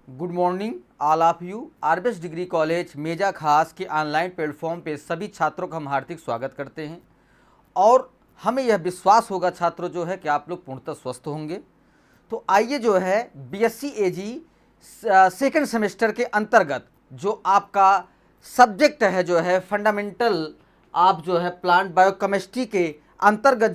Good morning all of you. RBS degree college Meja Khas के online platform पे सभी छात्रों का हम हार्दिक स्वागत करते हैं और हमें यह विश्वास होगा छात्रों जो है कि आप लोग पूर्णतः स्वस्थ होंगे। तो आइए जो है बीएससी एजी सेकंड सेमेस्टर के अंतर्गत जो आपका सब्जेक्ट है जो है फंडामेंटल आप जो है प्लांट बायोकेमिस्ट्री के अंतर्गत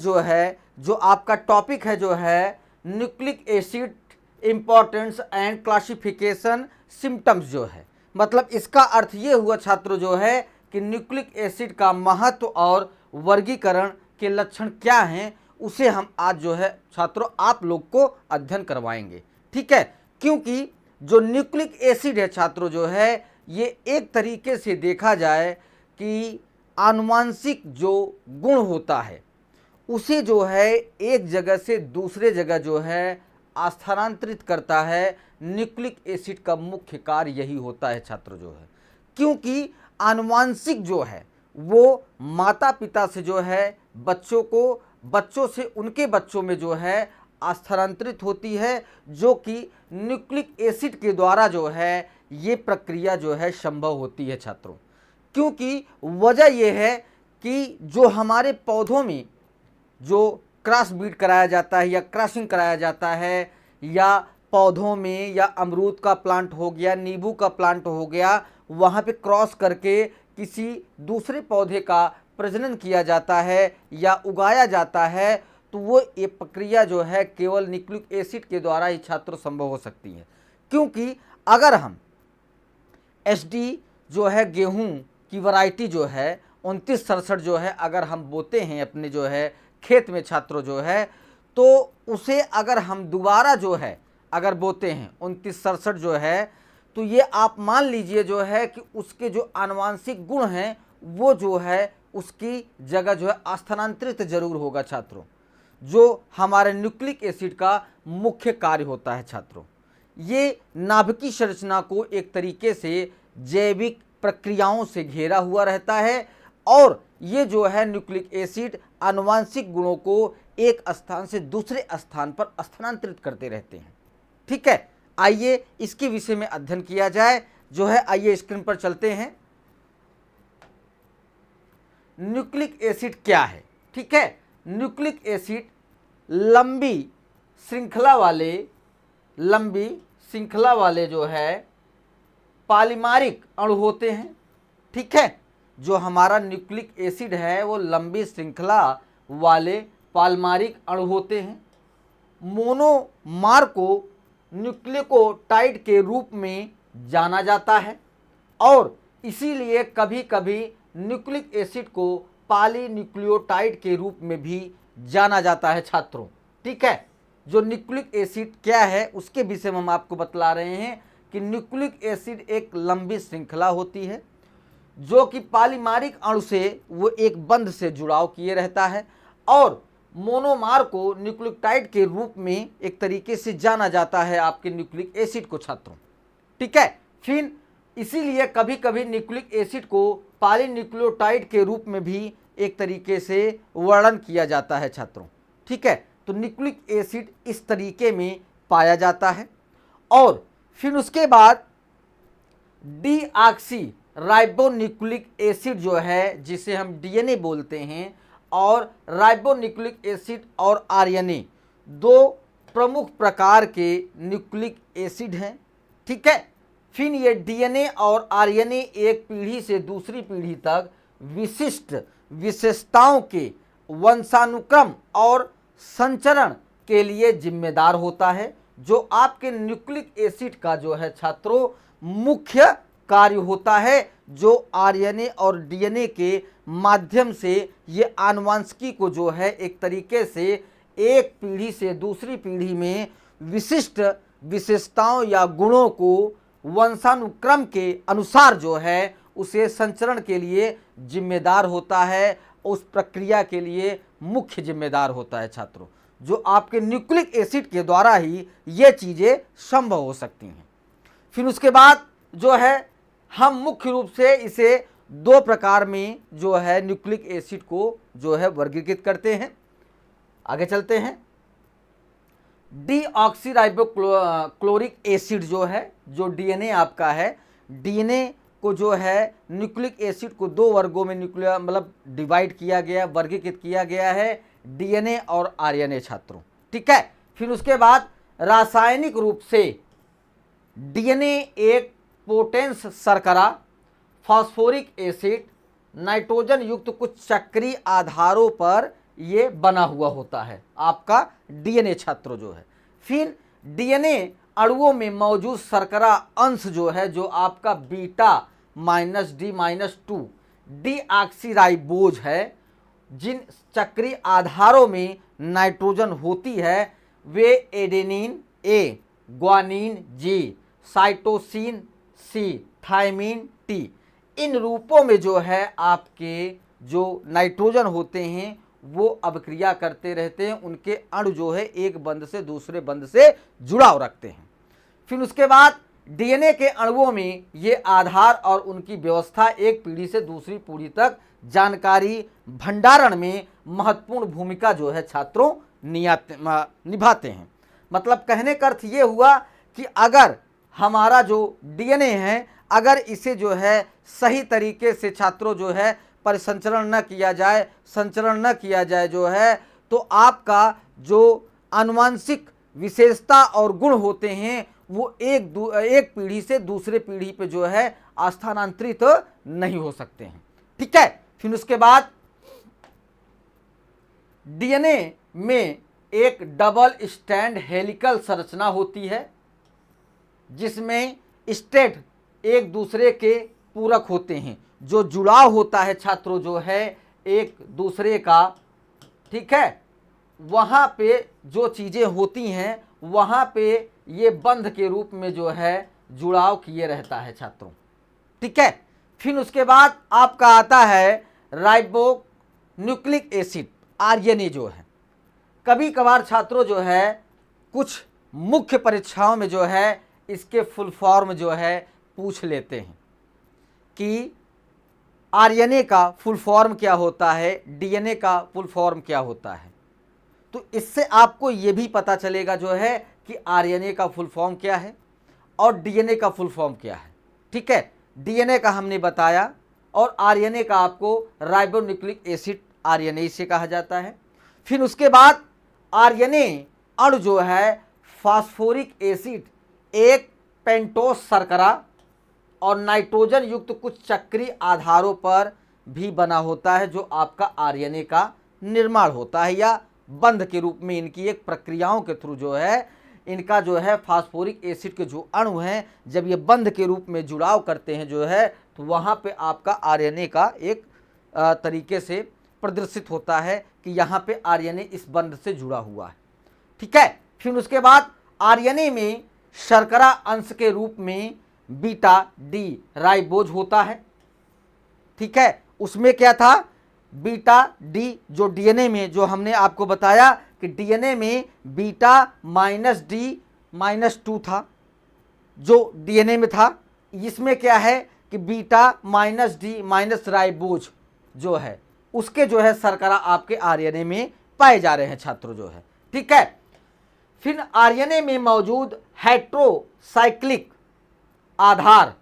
जो आपका टॉपिक है जो है nucleic acid importance and classification symptoms जो है, मतलब इसका अर्थ ये हुआ छात्रों जो है कि न्यूक्लिक एसिड का महत्व और वर्गीकरण के लक्षण क्या हैं, उसे हम आज जो है छात्रों आप लोग को अध्ययन करवाएंगे। ठीक है, क्योंकि जो न्यूक्लिक एसिड है छात्रों जो है ये एक तरीके से देखा जाए कि आनुवांशिक जो गुण होता है उसे जो है एक जगह से दूसरे जगह जो है स्थानांतरित करता है। न्यूक्लिक एसिड का मुख्य कार्य यही होता है छात्रों जो है, क्योंकि आनुवांशिक जो है वो माता पिता से जो है बच्चों से उनके बच्चों में जो है स्थानांतरित होती है, जो कि न्यूक्लिक एसिड के द्वारा जो है ये प्रक्रिया जो है संभव होती है छात्रों। क्योंकि वजह यह है कि जो हमारे पौधों में जो क्रॉस बीट कराया जाता है या क्रॉसिंग कराया जाता है, या पौधों में या अमरूद का प्लांट हो गया, नींबू का प्लांट हो गया, वहाँ पे क्रॉस करके किसी दूसरे पौधे का प्रजनन किया जाता है या उगाया जाता है, तो वो ये प्रक्रिया जो है केवल न्यूक्लिक एसिड के द्वारा ही छात्रों संभव हो सकती है। क्योंकि अगर हम एसडी जो है गेहूं की वैरायटी जो है 2967 जो है अगर हम बोते हैं अपने जो है खेत में छात्रों जो है, तो उसे अगर हम दोबारा जो है अगर बोते हैं 2967 जो है, तो ये आप मान लीजिए जो है कि उसके जो आनुवांशिक गुण हैं वो जो है उसकी जगह जो है स्थानांतरित जरूर होगा छात्रों, जो हमारे न्यूक्लिक एसिड का मुख्य कार्य होता है छात्रों। ये नाभिकीय संरचना को एक तरीके से जैविक प्रक्रियाओं से घेरा हुआ रहता है और ये जो है न्यूक्लिक एसिड आनुवांशिक गुणों को एक स्थान से दूसरे स्थान पर स्थानांतरित करते रहते हैं। ठीक है, आइए इसके विषय में अध्ययन किया जाए जो है। आइए स्क्रीन पर चलते हैं। न्यूक्लिक एसिड क्या है? ठीक है, न्यूक्लिक एसिड लंबी श्रृंखला वाले जो है पॉलीमरिक अणु होते हैं। ठीक है, जो हमारा न्यूक्लिक एसिड है वो लंबी श्रृंखला वाले पॉलीमरिक अणु होते हैं। मोनोमर को न्यूक्लियोटाइड के रूप में जाना जाता है और इसीलिए कभी कभी न्यूक्लिक एसिड को पॉलीन्यूक्लियोटाइड के रूप में भी जाना जाता है छात्रों। ठीक है, जो न्यूक्लिक एसिड क्या है उसके विषय में हम आपको बतला रहे हैं कि न्यूक्लिक एसिड एक लंबी श्रृंखला होती है जो कि पॉलीमरिक अणु से वो एक बंध से जुड़ाव किए रहता है और मोनोमर को न्यूक्लियोटाइड के रूप में एक तरीके से जाना जाता है आपके न्यूक्लिक एसिड को छात्रों। ठीक है, फिर इसीलिए कभी कभी न्यूक्लिक एसिड को पॉलीन्यूक्लियोटाइड के रूप में भी एक तरीके से वर्णन किया जाता है छात्रों। ठीक है, तो न्यूक्लिक एसिड इस तरीके में पाया जाता है और फिर उसके बाद डीऑक्सी राइबोन्यूक्लिक एसिड जो है जिसे हम डीएनए बोलते हैं, और राइबोन्यूक्लिक एसिड और आरएनए दो प्रमुख प्रकार के न्यूक्लिक एसिड हैं। ठीक है, फिर ये डीएनए और आरएनए एक पीढ़ी से दूसरी पीढ़ी तक विशिष्ट विशेषताओं के वंशानुक्रम और संचरण के लिए जिम्मेदार होता है, जो आपके न्यूक्लिक एसिड का जो है छात्रों मुख्य कार्य होता है, जो आरएनए और डीएनए के माध्यम से ये आनुवांशिकी को जो है एक तरीके से एक पीढ़ी से दूसरी पीढ़ी में विशिष्ट विशेषताओं या गुणों को वंशानुक्रम के अनुसार जो है उसे संचरण के लिए जिम्मेदार होता है, उस प्रक्रिया के लिए मुख्य जिम्मेदार होता है छात्रों, जो आपके न्यूक्लिक एसिड के द्वारा ही ये चीज़ें संभव हो सकती हैं। फिर उसके बाद जो है हम मुख्य रूप से इसे दो प्रकार में जो है न्यूक्लिक एसिड को जो है वर्गीकृत करते हैं। आगे चलते हैं। डीऑक्सीराइबोक्लोरिक एसिड जो है, जो डीएनए आपका है, डीएनए को जो है न्यूक्लिक एसिड को दो वर्गों में न्यूक्लियर मतलब डिवाइड किया गया, वर्गीकृत किया गया है, डीएनए और आरएनए छात्रों। ठीक है, फिर उसके बाद रासायनिक रूप से डीएनए एक पोटेंस शर्करा, फास्फोरिक एसिड, नाइट्रोजन युक्त कुछ चक्रीय आधारों पर ये बना हुआ होता है आपका डीएनए छात्रों जो है। फिर डीएनए अणुओं में मौजूद शर्करा अंश जो है, जो आपका बीटा -D-2 डीऑक्सीराइबोज है, जिन चक्रीय आधारों में नाइट्रोजन होती है वे adenine A, guanine G, cytosine C, thymine T, इन रूपों में जो है आपके जो नाइट्रोजन होते हैं वो अभिक्रिया करते रहते हैं, उनके अणु जो है एक बंध से दूसरे बंध से जुड़ाव रखते हैं। फिर उसके बाद डीएनए के अणुओं में ये आधार और उनकी व्यवस्था एक पीढ़ी से दूसरी पीढ़ी तक जानकारी भंडारण में महत्वपूर्ण भूमिका जो है छात्रों निभाते हैं। मतलब कहने का अर्थ ये हुआ कि अगर हमारा जो डीएनए है, अगर इसे जो है सही तरीके से छात्रों जो है परिसंचरण न किया जाए, संचरण न किया जाए जो है, तो आपका जो आनुवांशिक विशेषता और गुण होते हैं वो एक पीढ़ी से दूसरे पीढ़ी पे जो है स्थानांतरित नहीं हो सकते हैं। ठीक है, फिर उसके बाद डीएनए में एक डबल स्टैंड हेलिकल संरचना होती है, जिसमें स्ट्रेट एक दूसरे के पूरक होते हैं, जो जुड़ाव होता है छात्रों जो है एक दूसरे का। ठीक है, वहाँ पे जो चीज़ें होती हैं वहाँ पे ये बंध के रूप में जो है जुड़ाव किए रहता है छात्रों। ठीक है, फिर उसके बाद आपका आता है राइबो न्यूक्लिक एसिड, आरएनए जो है। कभी कभार छात्रों जो है कुछ मुख्य परीक्षाओं में जो है इसके फुल फॉर्म जो है पूछ लेते हैं कि आरएनए का फुल फॉर्म क्या होता है, डीएनए का फुल फॉर्म क्या होता है। तो इससे आपको ये भी पता चलेगा जो है कि आरएनए का फुल फॉर्म क्या है और डीएनए का फुल फॉर्म क्या है। ठीक है, डीएनए का हमने बताया और आरएनए का आपको राइबोन्यूक्लिक एसिड आरएनए से कहा जाता है। फिर उसके बाद आरएनए अणु जो है फास्फोरिक एसिड, एक पेंटोस शर्करा और नाइट्रोजन युक्त कुछ चक्रीय आधारों पर भी बना होता है, जो आपका आरएनए का निर्माण होता है, या बंध के रूप में इनकी एक प्रक्रियाओं के थ्रू जो है इनका जो है फास्फोरिक एसिड के जो अणु हैं जब ये बंध के रूप में जुड़ाव करते हैं जो है, तो वहाँ पे आपका आरएनए का एक तरीके से प्रदर्शित होता है कि यहाँ पे आरएनए इस बंध से जुड़ा हुआ है। ठीक है, फिर उसके बाद आरएनए में शर्करा अंश के रूप में बीटा डी राइबोज होता है। ठीक है, उसमें क्या था, बीटा डी जो डीएनए में जो हमने आपको बताया कि डीएनए में बीटा -D-2 था जो डीएनए में था, इसमें क्या है कि बीटा -D- राइबोज जो है उसके जो है शर्करा आपके आरएनए में पाए जा रहे हैं छात्रों जो है। ठीक है, फिर आरएनए में मौजूद हेट्रोसाइक्लिक आधार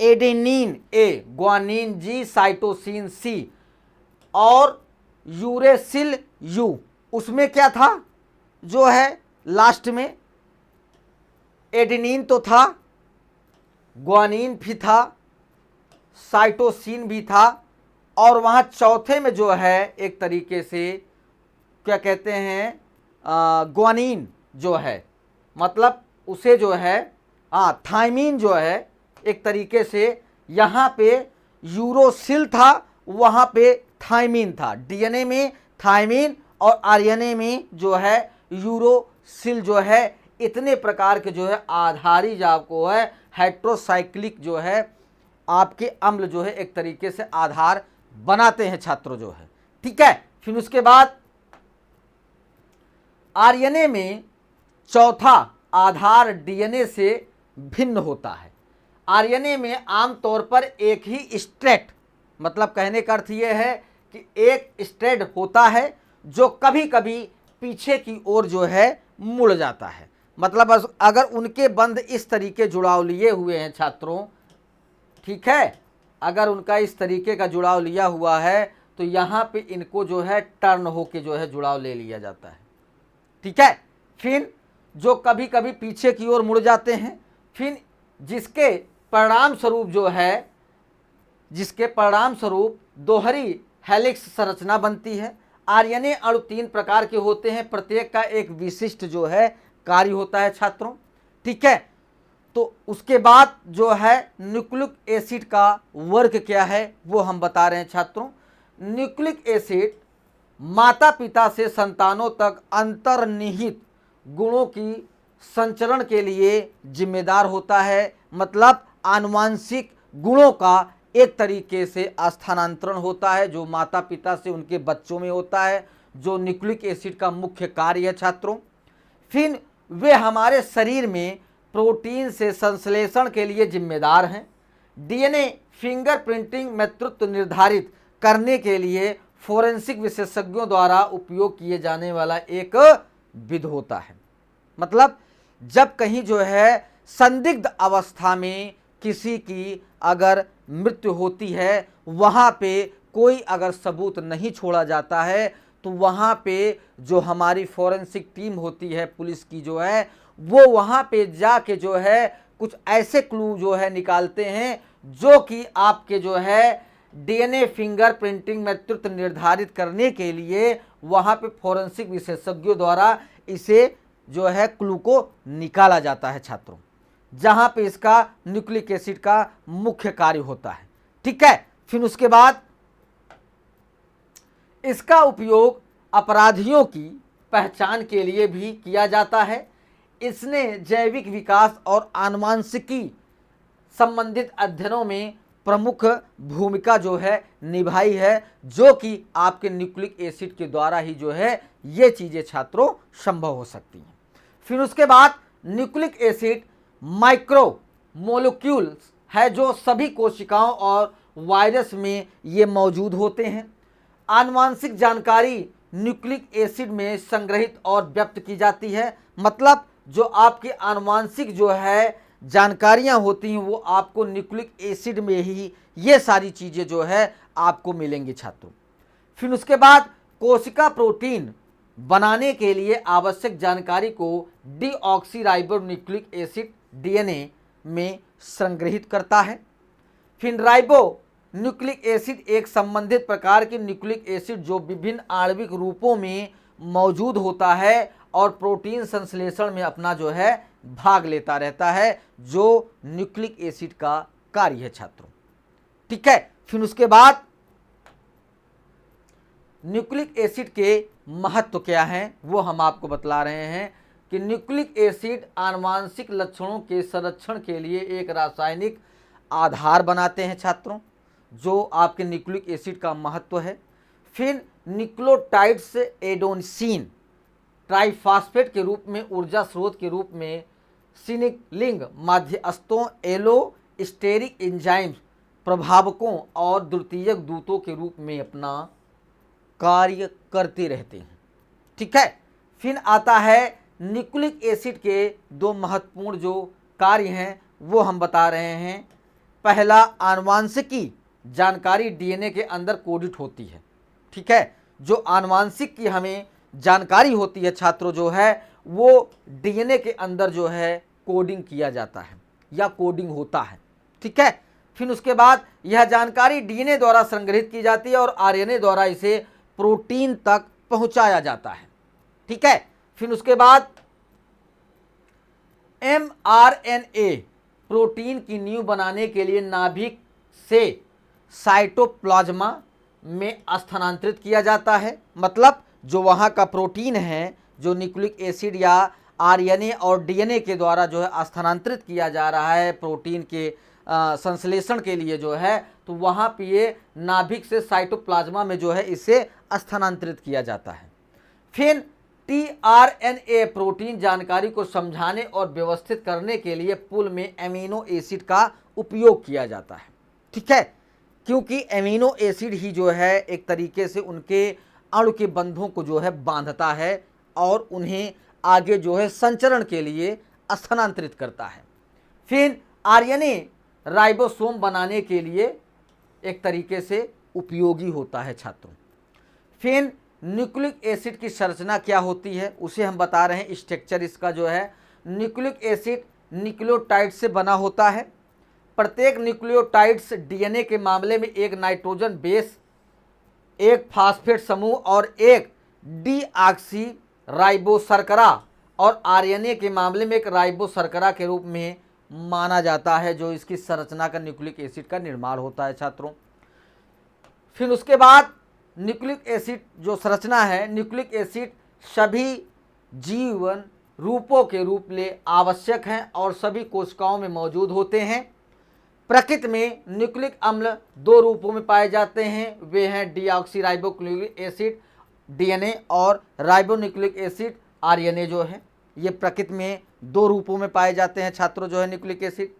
adenine A, guanine G, cytosine C और यूरेसिल यू, उसमें क्या था जो है लास्ट में एडेनिन तो था, ग्वानिन भी था, साइटोसिन भी था, और वहाँ चौथे में जो है एक तरीके से क्या कहते हैं ग्वानिन जो है, मतलब उसे जो है थायमिन जो है एक तरीके से, यहाँ पे यूरोसिल था, वहाँ पे थायमिन था। डीएनए में थायमिन और आरएनए में जो है यूरोसिल जो है, इतने प्रकार के जो है आधारी जो आपको है हेट्रोसाइक्लिक जो है आपके अम्ल जो है एक तरीके से आधार बनाते हैं छात्रों जो है। ठीक है, फिर उसके बाद आरएनए में चौथा आधार डीएनए से भिन्न होता है। आरएनए में आमतौर पर एक ही स्ट्रैंड, मतलब कहने का अर्थ यह है कि एक स्ट्रैंड होता है जो कभी कभी पीछे की ओर जो है मुड़ जाता है। मतलब अगर उनके बंध इस तरीके जुड़ाव लिए हुए हैं छात्रों, ठीक है, अगर उनका इस तरीके का जुड़ाव लिया हुआ है तो यहाँ पे इनको जो है टर्न होके जो है जुड़ाव ले लिया जाता है। ठीक है, फिर जो कभी कभी पीछे की ओर मुड़ जाते हैं, फिर जिसके परिणाम स्वरूप दोहरी हेलिक्स संरचना बनती है। आरएनए अणु 3 प्रकार के होते हैं, प्रत्येक का एक विशिष्ट जो है कार्य होता है छात्रों। ठीक है, तो उसके बाद जो है न्यूक्लिक एसिड का वर्ग क्या है वो हम बता रहे हैं छात्रों। न्यूक्लिक एसिड माता पिता से संतानों तक अंतर्निहित गुणों की संचरण के लिए जिम्मेदार होता है। मतलब आनुवांशिक गुणों का एक तरीके से स्थानांतरण होता है जो माता पिता से उनके बच्चों में होता है, जो न्यूक्लिक एसिड का मुख्य कार्य है छात्रों। फिर वे हमारे शरीर में प्रोटीन से संश्लेषण के लिए जिम्मेदार हैं। डीएनए फिंगरप्रिंटिंग नेतृत्व निर्धारित करने के लिए फोरेंसिक विशेषज्ञों द्वारा उपयोग किए जाने वाला एक विधि होता है। मतलब जब कहीं जो है संदिग्ध अवस्था में किसी की अगर मृत्यु होती है, वहाँ पे कोई अगर सबूत नहीं छोड़ा जाता है तो वहाँ पे जो हमारी फोरेंसिक टीम होती है पुलिस की जो है, वो वहाँ पे जाके जो है कुछ ऐसे क्लू जो है निकालते हैं जो कि आपके जो है डीएनए फिंगरप्रिंटिंग नेतृत्व निर्धारित करने के लिए वहाँ पे फोरेंसिक विशेषज्ञों द्वारा इसे जो है क्लू को निकाला जाता है छात्रों, जहाँ पे इसका न्यूक्लिक एसिड का मुख्य कार्य होता है। ठीक है, फिर उसके बाद इसका उपयोग अपराधियों की पहचान के लिए भी किया जाता है। इसने जैविक विकास और आनुवांशिकी संबंधित अध्ययनों में प्रमुख भूमिका जो है निभाई है, जो कि आपके न्यूक्लिक एसिड के द्वारा ही जो है ये चीज़ें छात्रों संभव हो सकती हैं। फिर उसके बाद न्यूक्लिक एसिड माइक्रो मोलिक्यूल्स है जो सभी कोशिकाओं और वायरस में ये मौजूद होते हैं। आनुवांशिक जानकारी न्यूक्लिक एसिड में संग्रहित और व्यक्त की जाती है। मतलब जो आपकी आनुवांशिक जो है जानकारियां होती हैं वो आपको न्यूक्लिक एसिड में ही ये सारी चीज़ें जो है आपको मिलेंगी छात्रों। फिर उसके बाद कोशिका प्रोटीन बनाने के लिए आवश्यक जानकारी को डीऑक्सीराइबोन्यूक्लिक एसिड डीएनए में संग्रहित करता है। फिर राइबो न्यूक्लिक एसिड एक संबंधित प्रकार की न्यूक्लिक एसिड जो विभिन्न आणविक रूपों में मौजूद होता है और प्रोटीन संश्लेषण में अपना जो है भाग लेता रहता है, जो न्यूक्लिक एसिड का कार्य है छात्रों। ठीक है, फिर उसके बाद न्यूक्लिक एसिड के महत्व क्या हैं वो हम आपको बतला रहे हैं कि न्यूक्लिक एसिड आनुवांशिक लक्षणों के संरक्षण के लिए एक रासायनिक आधार बनाते हैं छात्रों, जो आपके न्यूक्लिक एसिड का महत्व है। फिर न्यूक्लियोटाइड्स एडेनोसिन ट्राइफॉस्फेट के रूप में ऊर्जा स्रोत के रूप में सिग्नलिंग मध्यस्थों एलोस्टेरिक एंजाइम्स प्रभावकों और द्वितीयक दूतों के रूप में अपना कार्य करते रहते हैं। ठीक है, फिर आता है न्यूक्लिक एसिड के दो महत्वपूर्ण जो कार्य हैं वो हम बता रहे हैं। पहला, आनुवांशिकी जानकारी डीएनए के अंदर कोडित होती है। ठीक है, जो आनुवांशिक की हमें जानकारी होती है छात्रों जो है वो डीएनए के अंदर जो है कोडिंग किया जाता है या कोडिंग होता है। ठीक है, फिर उसके बाद यह जानकारी डीएनए द्वारा संग्रहित की जाती है और आरएनए द्वारा इसे प्रोटीन तक पहुंचाया जाता है। ठीक है, फिर उसके बाद एमआरएनए प्रोटीन की नींव बनाने के लिए नाभिक से साइटोप्लाज्मा में स्थानांतरित किया जाता है। मतलब जो वहाँ का प्रोटीन है जो न्यूक्लिक एसिड या आरएनए और डीएनए के द्वारा जो है स्थानांतरित किया जा रहा है प्रोटीन के संश्लेषण के लिए जो है, तो वहाँ पे ये नाभिक से साइटोप्लाज्मा में जो है इसे स्थानांतरित किया जाता है। फिर टीआरएनए प्रोटीन जानकारी को समझाने और व्यवस्थित करने के लिए पुल में एमिनो एसिड का उपयोग किया जाता है। ठीक है, क्योंकि एमिनो एसिड ही जो है एक तरीके से उनके अणु के बंधों को जो है बांधता है और उन्हें आगे जो है संचरण के लिए स्थानांतरित करता है। फिर आरएनए राइबोसोम बनाने के लिए एक तरीके से उपयोगी होता है छात्रों। फिर न्यूक्लिक एसिड की संरचना क्या होती है उसे हम बता रहे हैं। स्ट्रक्चर इसका जो है, न्यूक्लिक एसिड न्यूक्लियोटाइड से बना होता है। प्रत्येक न्यूक्लियोटाइड्स डीएनए के मामले में एक नाइट्रोजन बेस, एक फास्फेट समूह और एक डीऑक्सी राइबो शर्करा, और आरएनए के मामले में एक राइबो शर्करा के रूप में माना जाता है, जो इसकी संरचना का न्यूक्लिक एसिड का निर्माण होता है छात्रों। फिर उसके बाद न्यूक्लिक एसिड जो संरचना है, न्यूक्लिक एसिड सभी जीवन रूपों के रूप में आवश्यक हैं और सभी कोशिकाओं में मौजूद होते हैं। प्रकृति में न्यूक्लिक अम्ल दो रूपों में पाए जाते हैं, वे हैं डीऑक्सीराइबोन्यूक्लिक एसिड डीएनए और राइबोन्यूक्लिक एसिड आरएनए जो है, ये प्रकृति में दो रूपों में पाए जाते हैं छात्रों जो है न्यूक्लिक एसिड।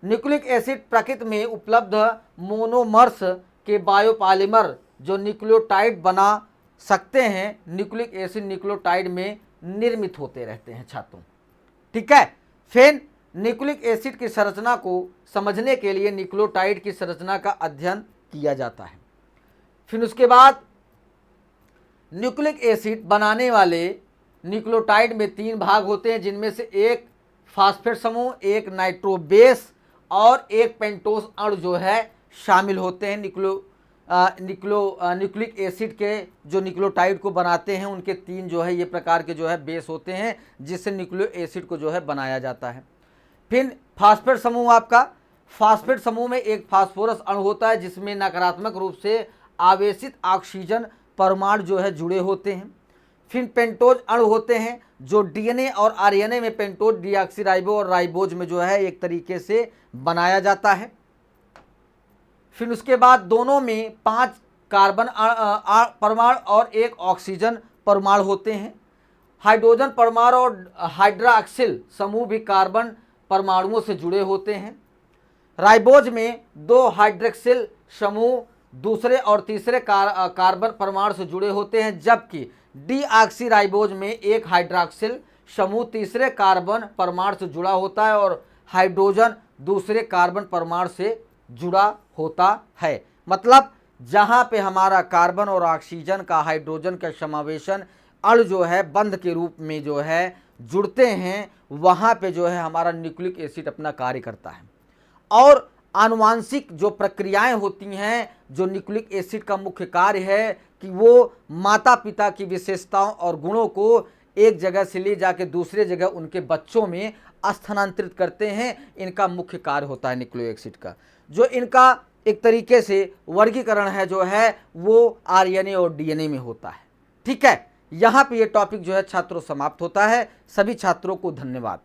न्यूक्लिक एसिड प्रकृति में उपलब्ध मोनोमर्स के बायोपॉलिमर जो न्यूक्लियोटाइड बना सकते हैं, न्यूक्लिक एसिड न्यूक्लियोटाइड में निर्मित होते रहते हैं छात्रों। ठीक है। फिर न्यूक्लिक एसिड की संरचना को समझने के लिए न्यूक्लियोटाइड की संरचना का अध्ययन किया जाता है। फिर उसके बाद न्यूक्लिक एसिड बनाने वाले न्यूक्लियोटाइड में तीन भाग होते हैं, जिनमें से एक फास्फेट समूह, एक नाइट्रोबेस और एक पेंटोस अणु जो है शामिल होते हैं। न्यूक्लिक एसिड के जो न्यूक्लियोटाइड को बनाते हैं उनके तीन जो है ये प्रकार के जो है बेस होते हैं, जिससे न्यूक्लियो एसिड को जो है बनाया जाता है। फिर फास्फेट समूह, आपका फास्फेट समूह में एक फास्फोरस अणु होता है जिसमें नकारात्मक रूप से आवेशित ऑक्सीजन परमाणु जो है जुड़े होते हैं। फिर पेंटोज अणु होते हैं जो डीएनए और आरएनए में पेंटोज डीऑक्सीराइबो और राइबोज में जो है एक तरीके से बनाया जाता है। फिर उसके बाद दोनों में 5 कार्बन परमाणु और एक ऑक्सीजन परमाणु होते हैं। हाइड्रोजन परमाणु और हाइड्रोक्सिल समूह भी कार्बन परमाणुओं से जुड़े होते हैं। राइबोज में 2 हाइड्रोक्सिल समूह दूसरे और तीसरे कार्बन परमाणु से जुड़े होते हैं, जबकि डीऑक्सीराइबोज में एक हाइड्रोक्सिल समूह तीसरे कार्बन परमाणु से जुड़ा होता है और हाइड्रोजन दूसरे कार्बन परमाणु से जुड़ा होता है। मतलब जहाँ पे हमारा कार्बन और ऑक्सीजन का हाइड्रोजन का समावेशन अणु जो है बंध के रूप में जो है जुड़ते हैं, वहाँ पे जो है हमारा न्यूक्लिक एसिड अपना कार्य करता है। और आनुवांशिक जो प्रक्रियाएं होती हैं, जो न्यूक्लिक एसिड का मुख्य कार्य है कि वो माता पिता की विशेषताओं और गुणों को एक जगह से ले जाके दूसरे जगह उनके बच्चों में स्थानांतरित करते हैं। इनका मुख्य कार्य होता है न्यूक्लिक एसिड का। जो इनका एक तरीके से वर्गीकरण है जो है वो आरएनए और डीएनए में होता है। ठीक है। यहाँ पे ये टॉपिक जो है छात्रों समाप्त होता है। सभी छात्रों को धन्यवाद।